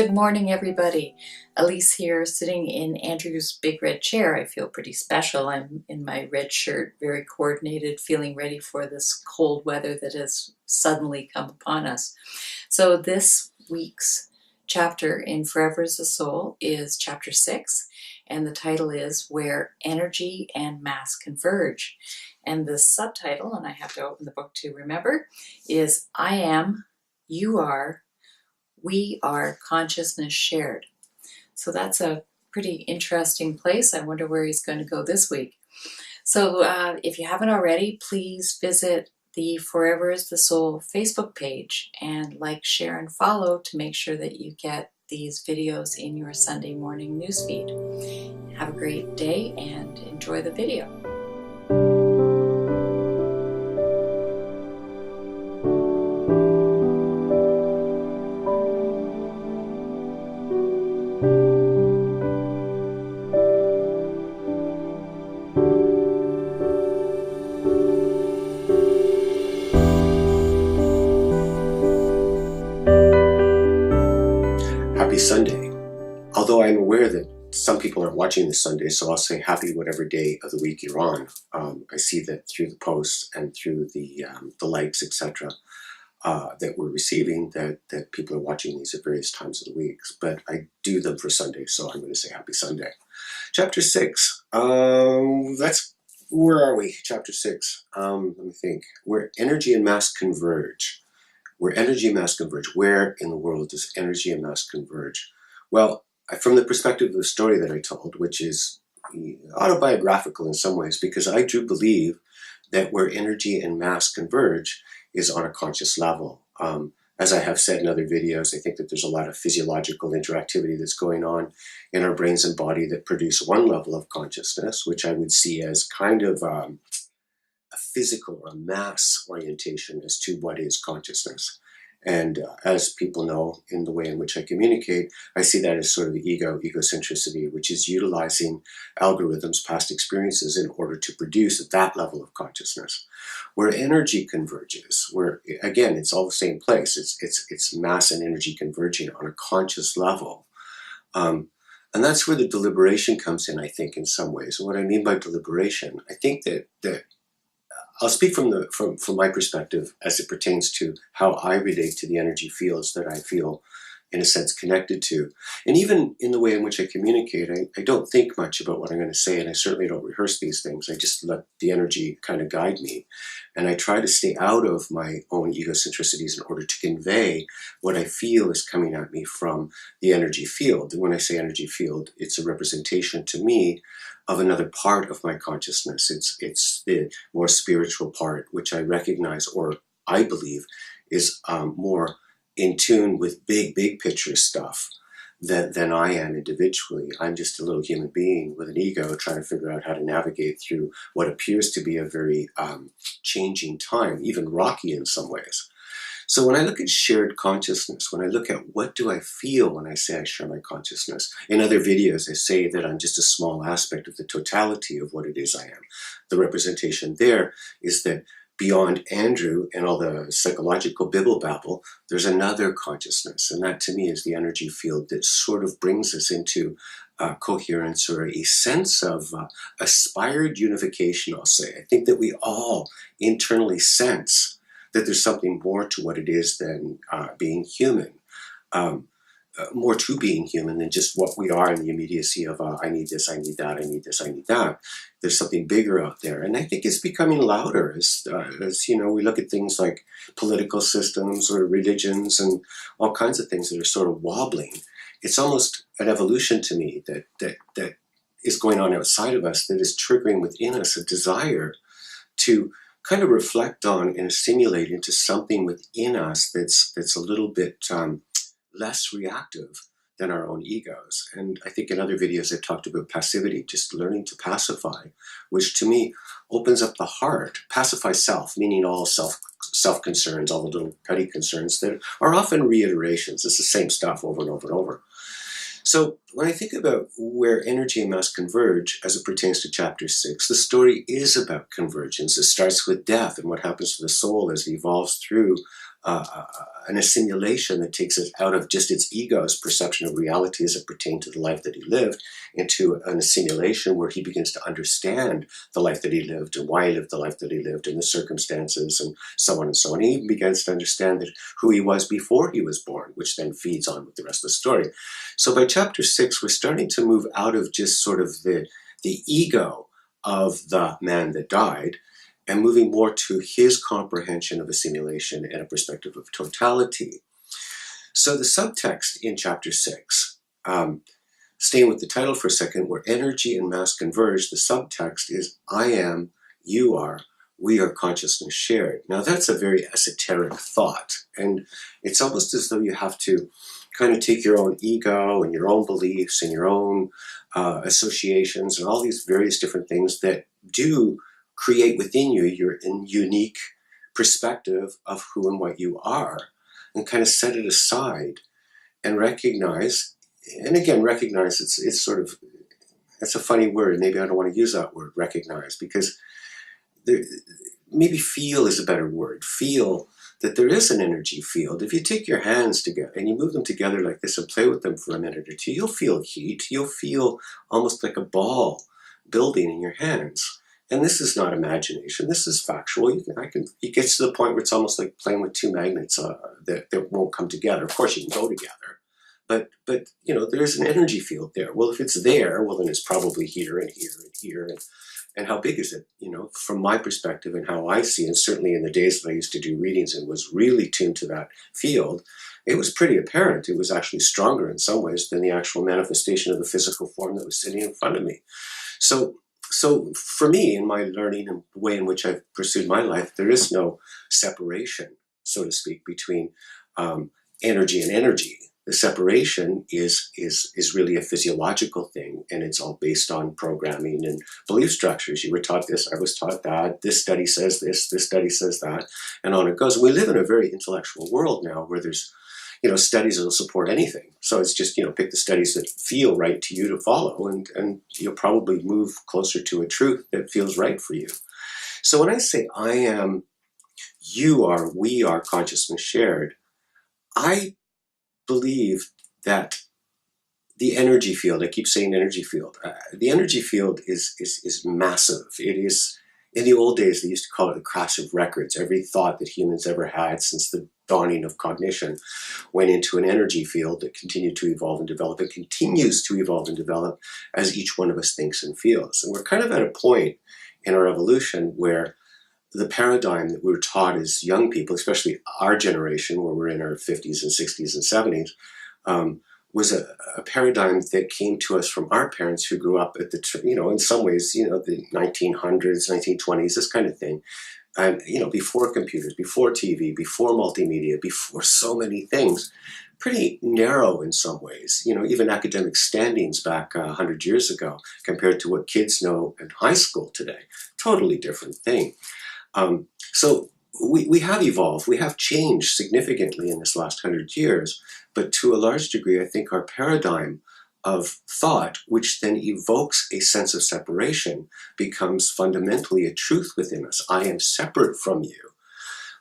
Good morning, everybody. Elise here, sitting in Andrew's big red chair. I feel pretty special. I'm in my red shirt, very coordinated, feeling ready for this cold weather that has suddenly come upon us. So this week's chapter in Forever is a Soul is chapter 6, and the title is Where Energy and Mass Converge. And the subtitle, and I have to open the book to remember, is I Am, You Are, We Are Consciousness Shared. So that's a pretty interesting place. I wonder where he's going to go this week. So if you haven't already, please visit the Forever is the Soul Facebook page and like, share, and follow to make sure that you get these videos in your Sunday morning newsfeed. Have a great day and enjoy the video. Happy Sunday. Although I'm aware that some people aren't watching this Sunday, so I'll say happy whatever day of the week you're on. I see that through the posts and through the likes, etc., that we're receiving, that people are watching these at various times of the week. But I do them for Sunday, so I'm going to say happy Sunday. Chapter 6. Where are we? Chapter 6. Let me think. Where energy and mass converge. Where energy and mass converge. Where in the world does energy and mass converge? Well, from the perspective of the story that I told, which is autobiographical in some ways, because I do believe that where energy and mass converge is on a conscious level. As I have said in other videos, I think that there's a lot of physiological interactivity that's going on in our brains and body that produce one level of consciousness, which I would see as kind of a physical or mass orientation as to what is consciousness. And as people know, in the way in which I communicate, I see that as sort of the egocentricity, which is utilizing algorithms, past experiences, in order to produce that level of consciousness. Where energy converges, where, again, it's all the same place. It's mass and energy converging on a conscious level. And that's where the deliberation comes in, I think, in some ways. And what I mean by deliberation, I think that I'll speak from my perspective as it pertains to how I relate to the energy fields that I feel, in a sense, connected to. And even in the way in which I communicate, I don't think much about what I'm going to say, and I certainly don't rehearse these things. I just let the energy kind of guide me. And I try to stay out of my own egocentricities in order to convey what I feel is coming at me from the energy field. And when I say energy field, it's a representation to me of another part of my consciousness. It's the more spiritual part, which I recognize, or I believe, is more in tune with big picture stuff than I am individually. I'm just a little human being with an ego trying to figure out how to navigate through what appears to be a very changing time, even rocky in some ways. So when I look at shared consciousness, when I look at what do I feel when I say I share my consciousness, in other videos I say that I'm just a small aspect of the totality of what it is I am. The representation there is that beyond Andrew and all the psychological bibble babble, there's another consciousness, and that to me is the energy field that sort of brings us into coherence, or a sense of aspired unification, I'll say. I think that we all internally sense that there's something more to what it is than being human, more to being human than just what we are in the immediacy of I need this, I need that, I need this, I need that. There's something bigger out there, and I think it's becoming louder as you know, we look at things like political systems or religions and all kinds of things that are sort of wobbling. It's almost an evolution to me that is going on outside of us, that is triggering within us a desire to kind of reflect on and assimilate into something within us that's a little bit less reactive than our own egos. And I think in other videos I've talked about passivity, just learning to pacify, which to me opens up the heart. Pacify self, meaning all self-concerns, all the little petty concerns that are often reiterations. It's the same stuff over and over and over. So when I think about where energy and mass converge as it pertains to chapter 6, the story is about convergence. It starts with death and what happens to the soul as it evolves through an assimilation that takes it out of just its ego's perception of reality as it pertained to the life that he lived, into an assimilation where he begins to understand the life that he lived and why he lived the life that he lived and the circumstances and so on and so on. He even begins to understand that who he was before he was born, which then feeds on with the rest of the story. So by chapter 6, we're starting to move out of just sort of the ego of the man that died and moving more to his comprehension of assimilation and a perspective of totality. So the subtext in chapter 6, staying with the title for a second, where energy and mass converge, the subtext is I am, you are, we are consciousness shared. Now that's a very esoteric thought, and it's almost as though you have to kind of take your own ego and your own beliefs and your own associations and all these various different things that do create within you your unique perspective of who and what you are, and kind of set it aside and recognize. And again, recognize, it's sort of, it's a funny word. Maybe I don't want to use that word, recognize, because there, maybe feel is a better word. Feel that there is an energy field. If you take your hands together and you move them together like this and play with them for a minute or two, you'll feel heat. You'll feel almost like a ball building in your hands. And this is not imagination. This is factual. It gets to the point where it's almost like playing with two magnets that won't come together. Of course, you can go together, but there's an energy field there. Well, if it's there, well, then it's probably here and here and here. And how big is it? From my perspective and how I see, and certainly in the days that I used to do readings and was really tuned to that field, it was pretty apparent. It was actually stronger in some ways than the actual manifestation of the physical form that was sitting in front of me. So for me, in my learning and the way in which I've pursued my life, there is no separation, so to speak, between energy and energy. The separation is really a physiological thing, and it's all based on programming and belief structures. You were taught this, I was taught that, this study says this study says that, and on it goes. And we live in a very intellectual world now where there's studies that will support anything. So it's just, pick the studies that feel right to you to follow, and you'll probably move closer to a truth that feels right for you. So when I say I am, you are, we are consciousness shared, I believe that the energy field, I keep saying energy field, the energy field is massive. It is, in the old days, they used to call it the crash of records. Every thought that humans ever had since the dawning of cognition went into an energy field that continued to evolve and develop. It continues to evolve and develop as each one of us thinks and feels. And we're kind of at a point in our evolution where the paradigm that we were taught as young people, especially our generation, where we're in our 50s and 60s and 70s, was a paradigm that came to us from our parents who grew up at in some ways, the 1900s, 1920s, this kind of thing. And, before computers, before TV, before multimedia, before so many things, pretty narrow in some ways. Even academic standings back 100 years ago compared to what kids know in high school today, totally different thing. So we have evolved, we have changed significantly in this last 100 years, but to a large degree, I think our paradigm of thought, which then evokes a sense of separation, becomes fundamentally a truth within us. I am separate from you.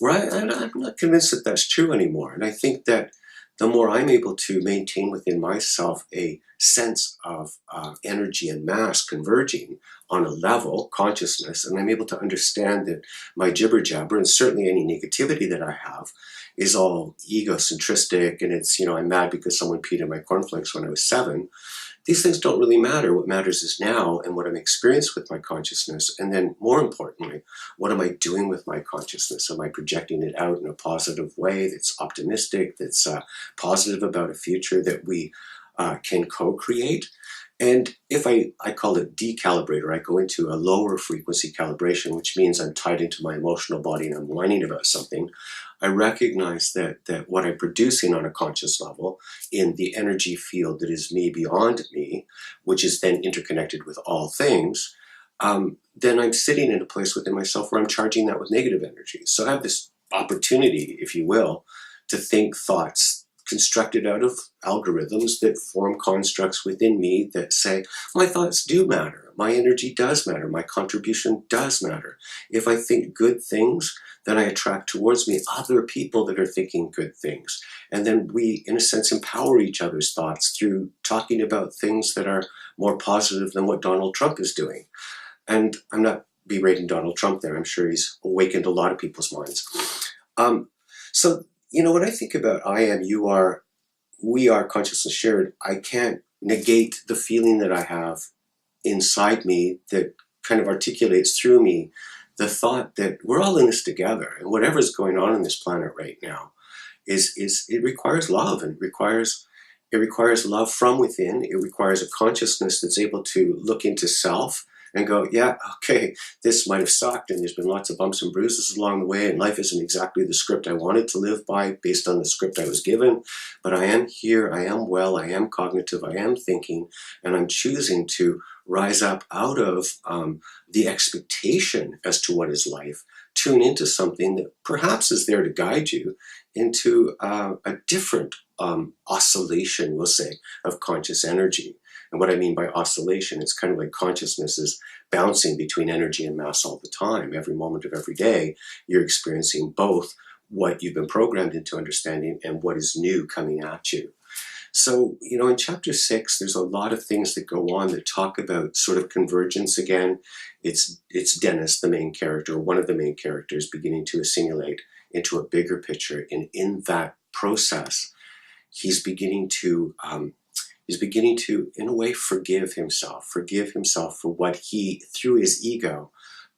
And I'm not convinced that that's true anymore. And I think that the more I'm able to maintain within myself a sense of energy and mass converging on a level, consciousness, and I'm able to understand that my jibber jabber, and certainly any negativity that I have, is all egocentristic, and it's, I'm mad because someone peed in my cornflakes when I was 7. These things don't really matter. What matters is now and what I'm experiencing with my consciousness. And then more importantly, what am I doing with my consciousness? Am I projecting it out in a positive way that's optimistic, that's positive about a future that we can co-create? And if I call it decalibrator, I go into a lower frequency calibration, which means I'm tied into my emotional body and I'm whining about something. I recognize that what I'm producing on a conscious level in the energy field that is me beyond me, which is then interconnected with all things, then I'm sitting in a place within myself where I'm charging that with negative energy. So I have this opportunity, if you will, to think thoughts constructed out of algorithms that form constructs within me that say, my thoughts do matter, my energy does matter, my contribution does matter. If I think good things, then I attract towards me other people that are thinking good things. And then we, in a sense, empower each other's thoughts through talking about things that are more positive than what Donald Trump is doing. And I'm not berating Donald Trump there. I'm sure he's awakened a lot of people's minds. So, when I think about I am, you are, we are consciousness shared, I can't negate the feeling that I have inside me that kind of articulates through me the thought that we're all in this together, and whatever's going on this planet right now is it requires love, and it requires love from within. It requires a consciousness that's able to look into self and go, yeah, okay, this might have sucked, and there's been lots of bumps and bruises along the way, and life isn't exactly the script I wanted to live by based on the script I was given, but I am here, I am well, I am cognitive, I am thinking, and I'm choosing to rise up out of the expectation as to what is life, tune into something that perhaps is there to guide you into a different oscillation, we'll say, of conscious energy. And what I mean by oscillation, it's kind of like consciousness is bouncing between energy and mass all the time. Every moment of every day, you're experiencing both what you've been programmed into understanding and what is new coming at you. So, in chapter 6, there's a lot of things that go on that talk about sort of convergence again. It's Dennis, the main character, one of the main characters, beginning to assimilate into a bigger picture. And in that process, he's beginning to, in a way, forgive himself for what he, through his ego,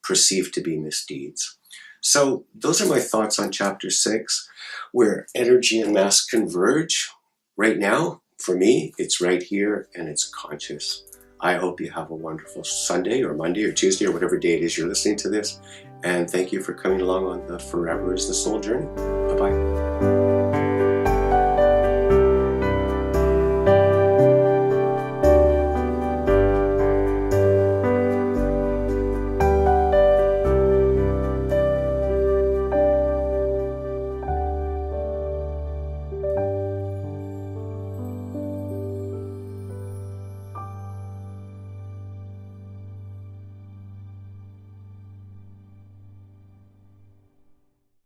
perceived to be misdeeds. So those are my thoughts on chapter 6, where energy and mass converge. Right now, for me, it's right here and it's conscious. I hope you have a wonderful Sunday or Monday or Tuesday or whatever day it is you're listening to this. And thank you for coming along on the Forever is the Soul journey. Bye-bye.